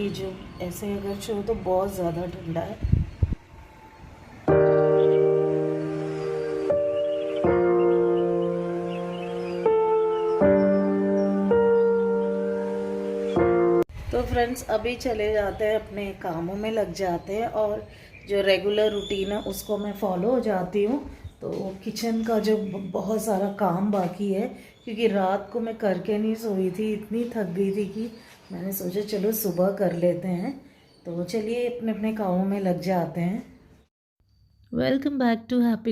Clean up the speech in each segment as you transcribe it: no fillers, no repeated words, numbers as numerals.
अभी जो ऐसे अगर छो तो बहुत ज़्यादा ठंडा है। तो फ्रेंड्स अभी चले जाते हैं, अपने कामों में लग जाते हैं और जो रेगुलर रूटीन है उसको मैं फॉलो हो जाती हूँ। तो किचन का जो बहुत सारा काम बाकी है, क्योंकि रात को मैं करके नहीं सोई थी, इतनी थक गई थी कि मैंने सोचा चलो सुबह कर लेते हैं। तो चलिए अपने अपने कामों में लग जाते हैं। Welcome back to happy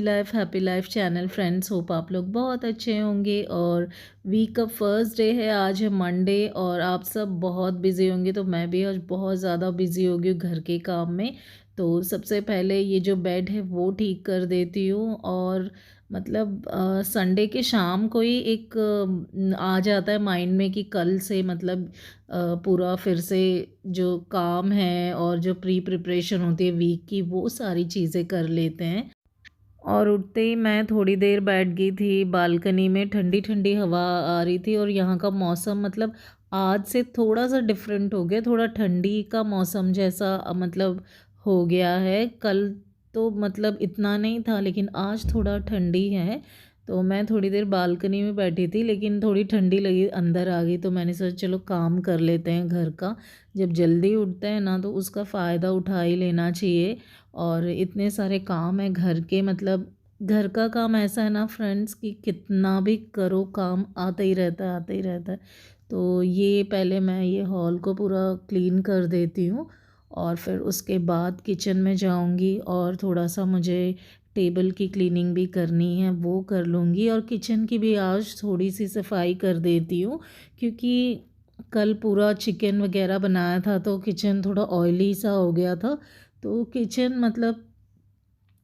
life channel friends. Hope आप लोग बहुत अच्छे होंगे और वीक का फर्स्ट डे है, आज है मंडे और आप सब बहुत बिज़ी होंगे। तो मैं भी आज बहुत ज़्यादा बिज़ी हो गई हूँ घर के काम में। तो सबसे पहले ये जो बेड है वो ठीक कर देती हूँ और मतलब संडे के शाम को ही एक आ जाता है माइंड में कि कल से मतलब पूरा फिर से जो काम है और जो प्री प्रिपरेशन होती है वीक की वो सारी चीज़ें कर लेते हैं। और उठते ही मैं थोड़ी देर बैठ गई थी बालकनी में, ठंडी ठंडी हवा आ रही थी और यहाँ का मौसम मतलब आज से थोड़ा सा डिफरेंट हो गया, थोड़ा ठंडी का मौसम जैसा मतलब हो गया है। कल तो मतलब इतना नहीं था लेकिन आज थोड़ा ठंडी है। तो मैं थोड़ी देर बालकनी में बैठी थी लेकिन थोड़ी ठंडी लगी, अंदर आ गई तो मैंने सोचा चलो काम कर लेते हैं घर का। जब जल्दी उठते हैं ना तो उसका फ़ायदा उठा ही लेना चाहिए। और इतने सारे काम हैं घर के, मतलब घर का काम ऐसा है ना फ्रेंड्स कि कितना भी करो काम आता ही रहता है, आता ही रहता है। तो ये पहले मैं ये हॉल को पूरा क्लीन कर देती हूँ और फिर उसके बाद किचन में जाऊँगी और थोड़ा सा मुझे टेबल की क्लीनिंग भी करनी है वो कर लूँगी और किचन की भी आज थोड़ी सी सफाई कर देती हूँ, क्योंकि कल पूरा चिकन वगैरह बनाया था तो किचन थोड़ा ऑयली सा हो गया था। तो किचन मतलब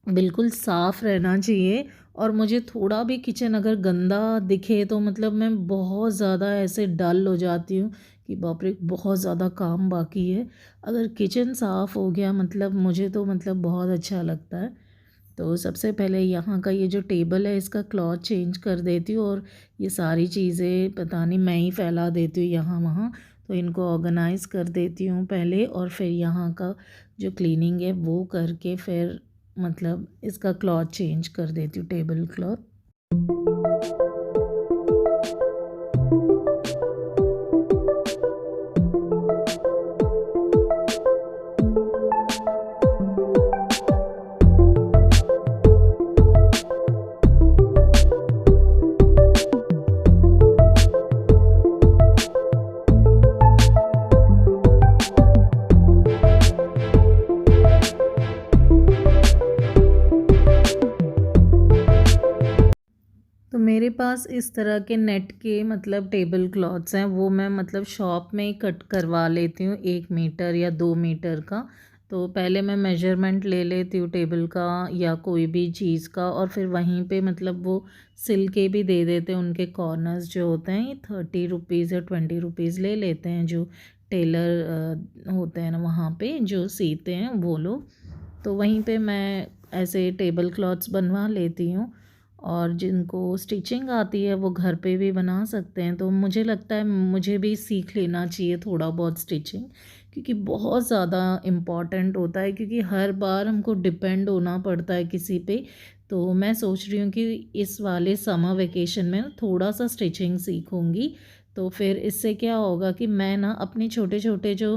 बिल्कुल साफ़ रहना चाहिए। और मुझे थोड़ा भी किचन अगर गंदा दिखे तो मतलब मैं बहुत ज़्यादा ऐसे डल हो जाती हूँ कि बाप रे बहुत ज़्यादा काम बाकी है। अगर किचन साफ़ हो गया मतलब मुझे तो मतलब बहुत अच्छा लगता है। तो सबसे पहले यहाँ का ये जो टेबल है इसका क्लॉथ चेंज कर देती हूँ और ये सारी चीज़ें पता नहीं मैं ही फैला देती हूँ यहाँ वहाँ। तो इनको ऑर्गेनाइज़ कर देती हूँ पहले और फिर यहाँ का जो क्लीनिंग है वो करके फिर मतलब इसका क्लॉथ चेंज कर देती हूँ, टेबल क्लॉथ। तो मेरे पास इस तरह के नेट के मतलब टेबल क्लॉथ्स हैं, वो मैं मतलब शॉप में ही कट करवा लेती हूँ 1 मीटर या 2 मीटर का। तो पहले मैं मेजरमेंट ले लेती हूँ टेबल का या कोई भी चीज़ का और फिर वहीं पे मतलब वो सिल के भी दे देते हैं। उनके कॉर्नर्स जो होते हैं ये 30 रुपीज़ या 20 रुपीज़ ले लेते हैं, जो टेलर होते हैं ना वहाँ पे जो सीते हैं वो लोग। तो वहीं पे मैं ऐसे टेबल क्लॉथ्स बनवा लेती हूँ और जिनको स्टिचिंग आती है वो घर पे भी बना सकते हैं। तो मुझे लगता है मुझे भी सीख लेना चाहिए थोड़ा बहुत स्टिचिंग, क्योंकि बहुत ज़्यादा इम्पॉर्टेंट होता है, क्योंकि हर बार हमको डिपेंड होना पड़ता है किसी पे। तो मैं सोच रही हूँ कि इस वाले समर वेकेशन में थोड़ा सा स्टिचिंग सीखूँगी। तो फिर इससे क्या होगा कि मैं ना अपने छोटे छोटे जो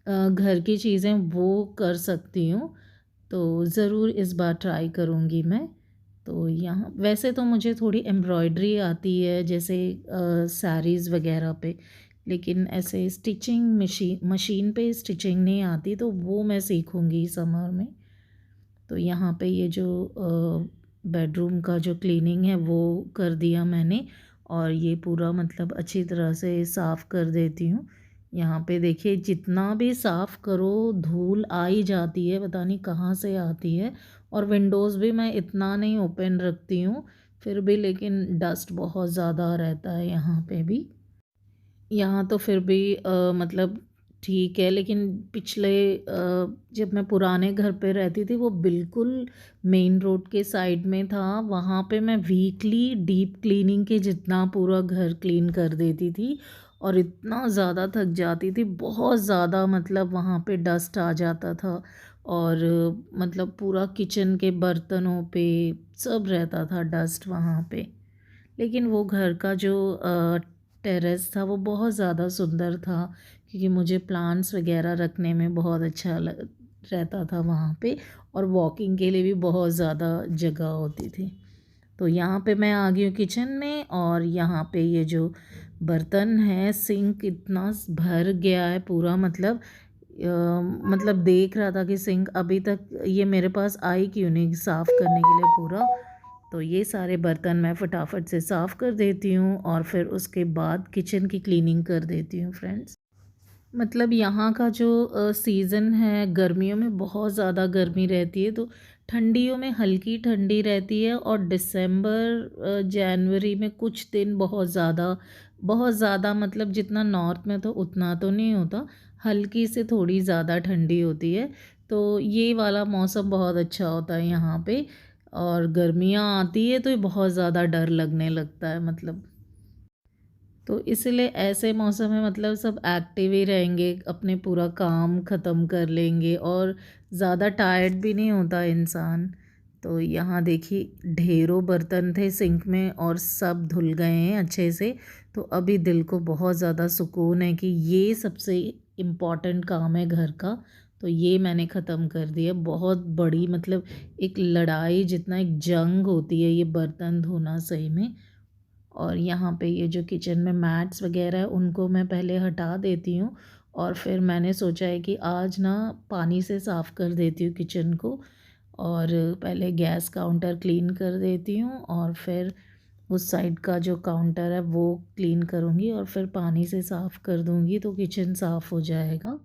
घर की चीज़ें वो कर सकती हूँ। तो ज़रूर इस बार ट्राई करूँगी मैं। तो यहाँ वैसे तो मुझे थोड़ी एम्ब्रॉयडरी आती है जैसे साड़ीज़ वगैरह पे, लेकिन ऐसे स्टिचिंग मशीन पे स्टिचिंग नहीं आती, तो वो मैं सीखूँगी समर में। तो यहाँ पे ये जो बेडरूम का जो क्लीनिंग है वो कर दिया मैंने और ये पूरा मतलब अच्छी तरह से साफ़ कर देती हूँ। यहाँ पे देखिए जितना भी साफ़ करो धूल आ ही जाती है, पता नहीं कहाँ से आती है। और विंडोज़ भी मैं इतना नहीं ओपन रखती हूँ फिर भी, लेकिन डस्ट बहुत ज़्यादा रहता है यहाँ पे भी। यहाँ तो फिर भी मतलब ठीक है, लेकिन पिछले जब मैं पुराने घर पे रहती थी वो बिल्कुल मेन रोड के साइड में था। वहाँ पे मैं वीकली डीप क्लीनिंग के जितना पूरा घर क्लीन कर देती थी और इतना ज़्यादा थक जाती थी, बहुत ज़्यादा मतलब वहाँ पे डस्ट आ जाता था और मतलब पूरा किचन के बर्तनों पे सब रहता था डस्ट वहाँ पे। लेकिन वो घर का जो टेरेस था वो बहुत ज़्यादा सुंदर था, क्योंकि मुझे प्लांट्स वगैरह रखने में बहुत अच्छा रहता था वहाँ पे, और वॉकिंग के लिए भी बहुत ज़्यादा जगह होती थी। तो यहाँ पे मैं आ गई हूँ किचन में, और यहाँ पे ये जो बर्तन है, सिंक इतना भर गया है पूरा, मतलब देख रहा था कि सिंक अभी तक ये मेरे पास आई क्यों नहीं साफ़ करने के लिए पूरा। तो ये सारे बर्तन मैं फटाफट से साफ़ कर देती हूँ और फिर उसके बाद किचन की क्लीनिंग कर देती हूँ फ्रेंड्स। मतलब यहाँ का जो सीज़न है, गर्मियों में बहुत ज़्यादा गर्मी रहती है, तो ठंडियों में हल्की ठंडी रहती है, और दिसंबर जनवरी में कुछ दिन बहुत ज़्यादा मतलब जितना नॉर्थ में तो उतना तो नहीं होता, हल्की से थोड़ी ज़्यादा ठंडी होती है। तो ये वाला मौसम बहुत अच्छा होता है यहाँ पे, और गर्मियाँ आती है तो ये बहुत ज़्यादा डर लगने लगता है मतलब। तो इसलिए ऐसे मौसम में मतलब सब एक्टिव ही रहेंगे, अपने पूरा काम ख़त्म कर लेंगे और ज़्यादा टायर्ड भी नहीं होता इंसान। तो यहाँ देखिए ढेरों बर्तन थे सिंक में और सब धुल गए हैं अच्छे से। तो अभी दिल को बहुत ज़्यादा सुकून है कि ये सबसे इम्पॉर्टेंट काम है घर का, तो ये मैंने ख़त्म कर दिया। बहुत बड़ी मतलब एक लड़ाई जितना एक जंग होती है ये बर्तन धोना सही में। और यहाँ पे ये जो किचन में मैट्स वगैरह है उनको मैं पहले हटा देती हूँ, और फिर मैंने सोचा है कि आज ना पानी से साफ़ कर देती हूँ किचन को, और पहले गैस काउंटर क्लीन कर देती हूँ, और फिर उस साइड का जो काउंटर है वो क्लीन करूँगी, और फिर पानी से साफ़ कर दूँगी तो किचन साफ़ हो जाएगा।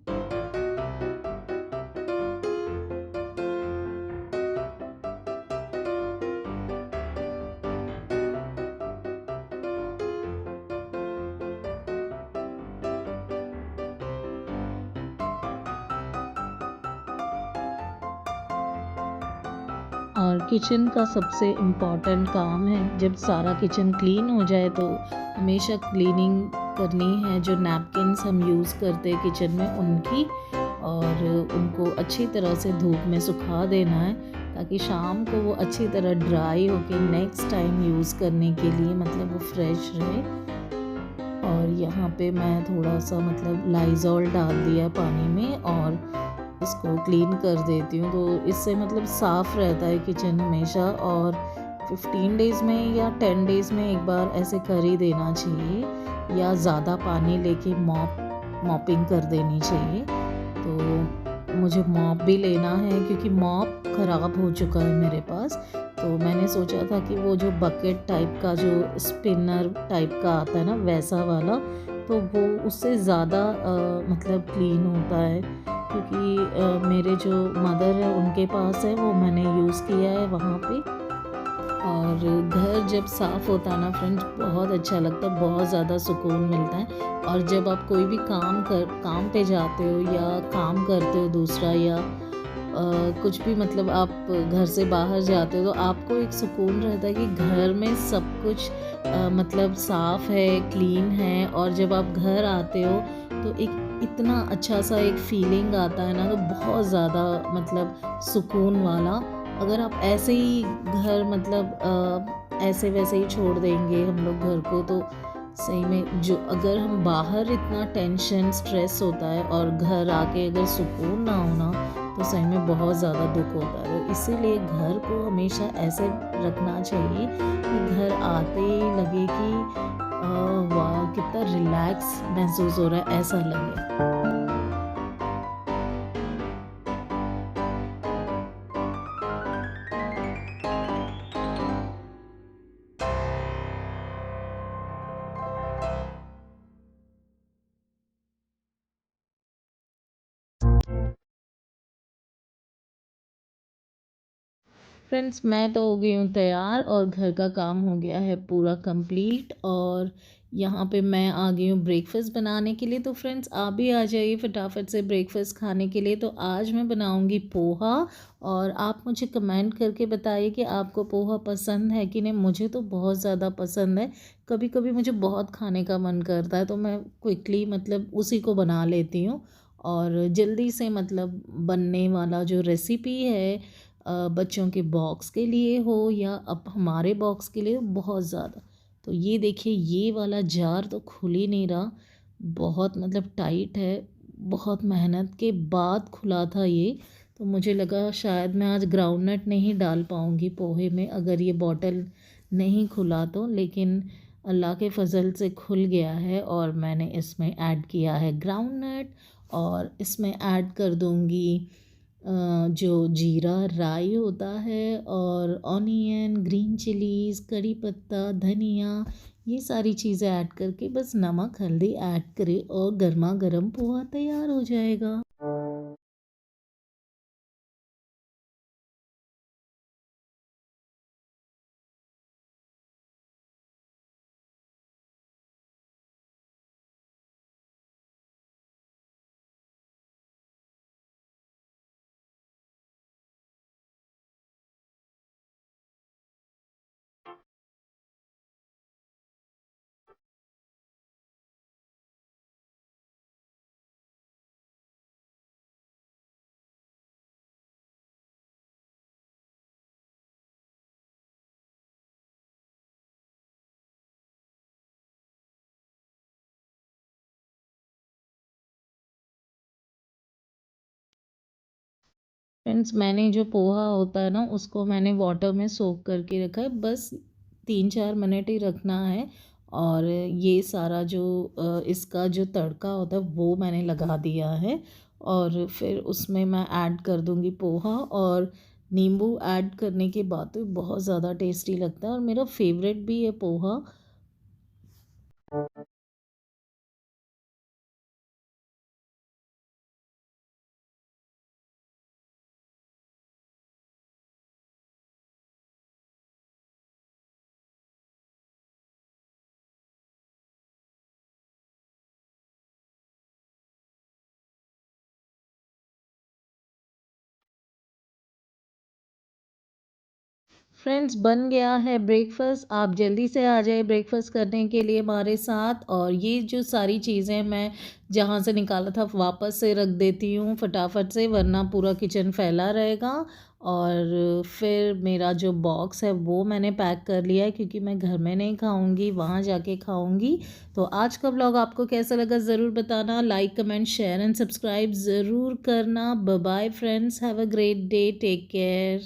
और किचन का सबसे इम्पॉर्टेंट काम है, जब सारा किचन क्लीन हो जाए तो हमेशा क्लीनिंग करनी है। जो नैपकिन्स हम यूज़ करते हैं किचन में उनकी, और उनको अच्छी तरह से धूप में सुखा देना है, ताकि शाम को वो अच्छी तरह ड्राई होके नेक्स्ट टाइम यूज़ करने के लिए मतलब वो फ्रेश रहे। और यहाँ पे मैं थोड़ा सा मतलब लाइज़ॉल डाल दिया पानी में और इसको क्लीन कर देती हूँ, तो इससे मतलब साफ़ रहता है किचन हमेशा। और 15 डेज़ में या 10 डेज़ में एक बार ऐसे कर ही देना चाहिए, या ज़्यादा पानी लेके मॉपिंग कर देनी चाहिए। तो मुझे मॉप भी लेना है क्योंकि मॉप ख़राब हो चुका है मेरे पास। तो मैंने सोचा था कि वो जो बकेट टाइप का जो स्पिनर टाइप का आता है ना वैसा वाला, तो वो उससे ज़्यादा मतलब क्लीन होता है, क्योंकि मेरे जो मदर है उनके पास है, वो मैंने यूज़ किया है वहाँ पे। और घर जब साफ़ होता है ना फ्रेंड्स, बहुत अच्छा लगता है, बहुत ज़्यादा सुकून मिलता है। और जब आप कोई भी काम पे जाते हो या काम करते हो दूसरा, या कुछ भी मतलब आप घर से बाहर जाते हो, तो आपको एक सुकून रहता है कि घर में सब कुछ मतलब साफ़ है, क्लीन है। और जब आप घर आते हो तो एक इतना अच्छा सा एक फीलिंग आता है ना, तो बहुत ज़्यादा मतलब सुकून वाला। अगर आप ऐसे ही घर मतलब ऐसे वैसे ही छोड़ देंगे हम लोग घर को, तो सही में जो अगर हम बाहर इतना टेंशन स्ट्रेस होता है और घर आके अगर सुकून ना होना, तो सही में बहुत ज़्यादा दुख होता है। तो इसीलिए घर को हमेशा ऐसे रखना चाहिए कि घर आते ही लगे कि वाह कितना रिलैक्स महसूस हो रहा है, ऐसा लगे। फ्रेंड्स मैं तो हो गई हूँ तैयार, और घर का काम हो गया है पूरा कंप्लीट। और यहाँ पे मैं आ गई हूँ ब्रेकफ़ास्ट बनाने के लिए। तो फ्रेंड्स आप भी आ जाइए फटाफट से ब्रेकफ़ास्ट खाने के लिए। तो आज मैं बनाऊँगी पोहा, और आप मुझे कमेंट करके बताइए कि आपको पोहा पसंद है कि नहीं। मुझे तो बहुत ज़्यादा पसंद है। कभी कभी मुझे बहुत खाने का मन करता है तो मैं क्विकली मतलब उसी को बना लेती हूँ, और जल्दी से मतलब बनने वाला जो रेसिपी है, बच्चों के बॉक्स के लिए हो या अब हमारे बॉक्स के लिए, बहुत ज़्यादा। तो ये देखिए, ये वाला जार तो खुल ही नहीं रहा, बहुत मतलब टाइट है। बहुत मेहनत के बाद खुला था ये। तो मुझे लगा शायद मैं आज ग्राउंडनट नहीं डाल पाऊँगी पोहे में अगर ये बॉटल नहीं खुला तो, लेकिन अल्लाह के फजल से खुल गया है और मैंने इसमें ऐड किया है ग्राउंडनट। और इसमें ऐड कर दूँगी जो जीरा राई होता है, और ऑनियन, ग्रीन चिलीज़, कड़ी पत्ता, धनिया, ये सारी चीज़ें ऐड करके बस नमक हल्दी ऐड करें और गर्मा गर्म पोहा तैयार हो जाएगा। फ्रेंड्स मैंने जो पोहा होता है ना उसको मैंने वाटर में सोक करके रखा है, बस 3-4 मिनट ही रखना है। और ये सारा जो इसका जो तड़का होता है वो मैंने लगा दिया है, और फिर उसमें मैं ऐड कर दूँगी पोहा, और नींबू ऐड करने के बाद तो बहुत ज़्यादा टेस्टी लगता है और मेरा फेवरेट भी है पोहा। फ्रेंड्स बन गया है ब्रेकफास्ट, आप जल्दी से आ जाए ब्रेकफास्ट करने के लिए हमारे साथ। और ये जो सारी चीज़ें मैं जहाँ से निकाला था वापस से रख देती हूँ फटाफट से, वरना पूरा किचन फैला रहेगा। और फिर मेरा जो बॉक्स है वो मैंने पैक कर लिया है, क्योंकि मैं घर में नहीं खाऊंगी, वहाँ जाके खाऊंगी। तो आज का ब्लॉग आपको कैसा लगा ज़रूर बताना, like comment share and subscribe ज़रूर करना। Bye bye friends, have a great day, take care.